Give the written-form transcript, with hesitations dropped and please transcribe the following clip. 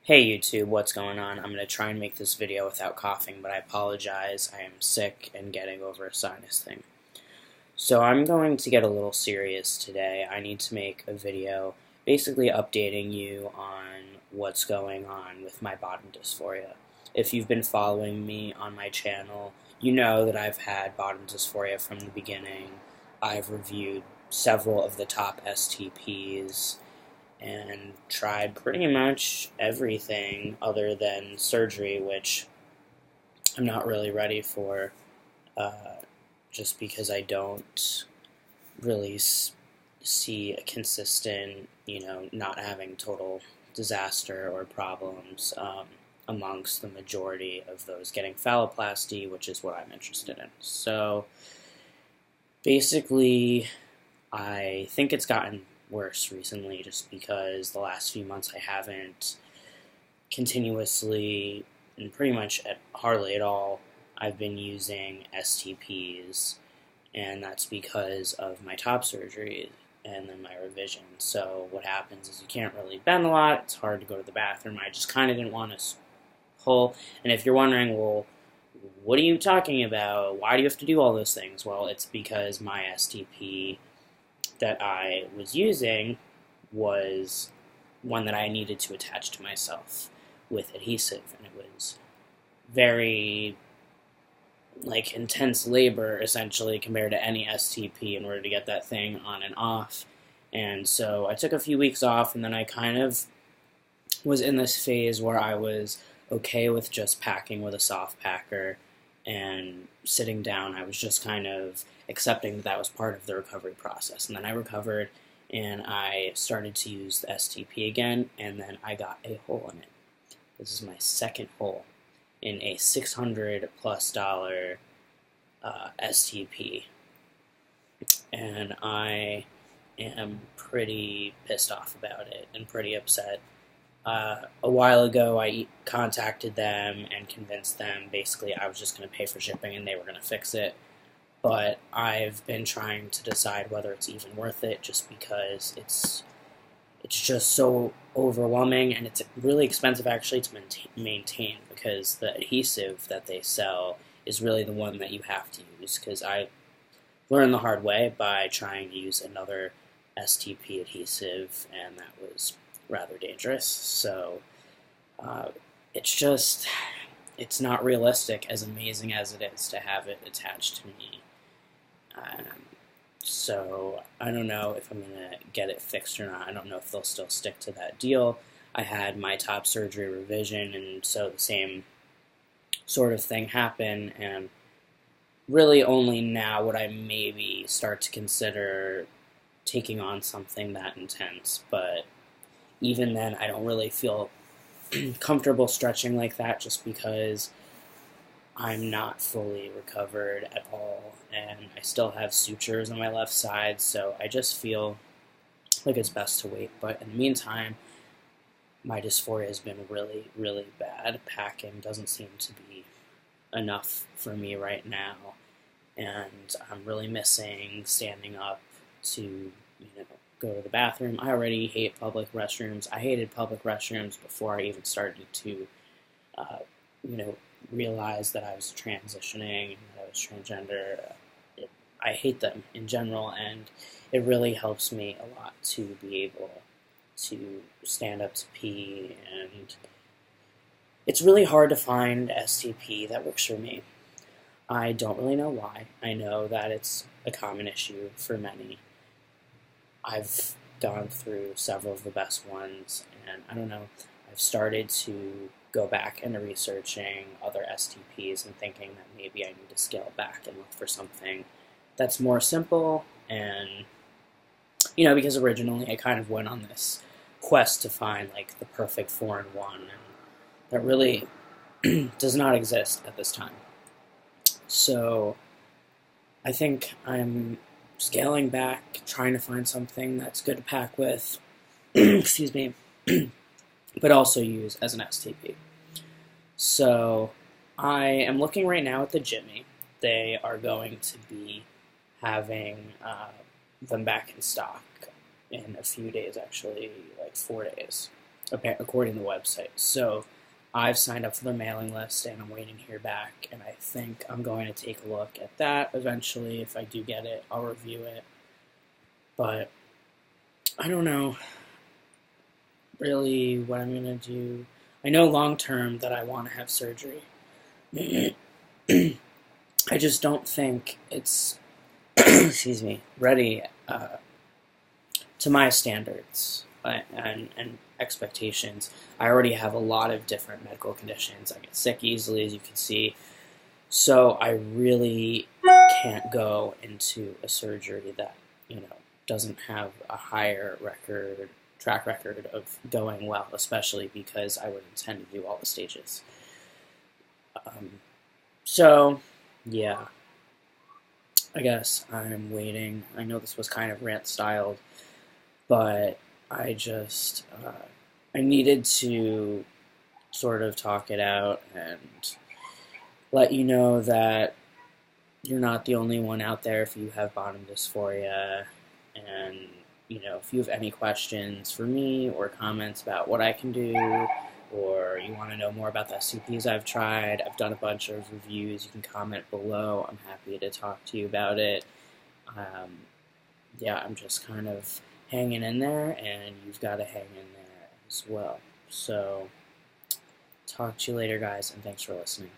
Hey YouTube, what's going on? I'm going to try and make this video without coughing, but I apologize. I am sick and getting over a sinus thing. So I'm going to get a little serious today. I need to make a video basically updating you on what's going on with my bottom dysphoria. If you've been following me on my channel, you know that I've had bottom dysphoria from the beginning. I've reviewed several of the top STPs and tried pretty much everything other than surgery, which I'm not really ready for, just because I don't really see a consistent, not having total disaster or problems amongst the majority of those getting phalloplasty, which is what I'm interested in. So basically, I think it's gotten worse recently just because the last few months I haven't continuously, and pretty much hardly at all, I've been using STPs, and that's because of my top surgery and then my revision. So what happens is you can't really bend a lot, it's hard to go to the bathroom. I just kind of didn't want to pull, and if you're wondering, well, what are you talking about? Why do you have to do all those things? Well, it's because my STP that I was using was one that I needed to attach to myself with adhesive, and it was very intense labor essentially compared to any STP in order to get that thing on and off. And so I took a few weeks off, and then I kind of was in this phase where I was okay with just packing with a soft packer and sitting down. I was just kind of accepting that that was part of the recovery process. And then I recovered, and I started to use the STP again, and then I got a hole in it. This is my second hole in a $600+ STP, and I am pretty pissed off about it and pretty upset. A while ago, I contacted them and convinced them basically I was just going to pay for shipping and they were going to fix it. But I've been trying to decide whether it's even worth it, just because it's just so overwhelming, and it's really expensive actually to maintain, because the adhesive that they sell is really the one that you have to use, because I learned the hard way by trying to use another STP adhesive, and that was rather dangerous. So it's not realistic, as amazing as it is to have it attached to me. So I don't know if I'm going to get it fixed or not. I don't know if they'll still stick to that deal. I had my top surgery revision, and so the same sort of thing happened, and really only now would I maybe start to consider taking on something that intense. But even then, I don't really feel comfortable stretching like that, just because I'm not fully recovered at all, and I still have sutures on my left side, so I just feel like it's best to wait. But in the meantime, my dysphoria has been really, really bad. Packing doesn't seem to be enough for me right now, and I'm really missing standing up to, go to the bathroom. I already hate public restrooms. I hated public restrooms before I even started to, realize that I was transitioning, that I was transgender. I hate them in general, and it really helps me a lot to be able to stand up to pee, and it's really hard to find STP that works for me. I don't really know why. I know that it's a common issue for many. I've gone through several of the best ones, and I don't know, I've started to go back into researching other STPs and thinking that maybe I need to scale back and look for something that's more simple. And, because originally I kind of went on this quest to find, the perfect 4-in-1, and that really does not exist at this time. So I think I'm scaling back, trying to find something that's good to pack with, excuse me, but also use as an STP. So I am looking right now at the Jimmy. They are going to be having them back in stock in a few days, actually, 4 days. according to the website. So I've signed up for the mailing list, and I'm waiting to hear back, and I think I'm going to take a look at that eventually. If I do get it, I'll review it. But I don't know really what I'm going to do. I know long term that I want to have surgery. I just don't think it's, excuse me, ready to my standards and expectations. I already have a lot of different medical conditions. I get sick easily, as you can see. So I really can't go into a surgery that, doesn't have a higher track record of going well, especially because I would intend to do all the stages. So, yeah, I guess I'm waiting. I know this was kind of rant-styled, but I just, I needed to sort of talk it out and let you know that you're not the only one out there if you have bottom dysphoria. And, if you have any questions for me or comments about what I can do, or you want to know more about the SCPs I've tried, I've done a bunch of reviews, you can comment below. I'm happy to talk to you about it. Yeah, I'm just kind of hanging in there, and you've got to hang in there as well. So, talk to you later, guys, and thanks for listening.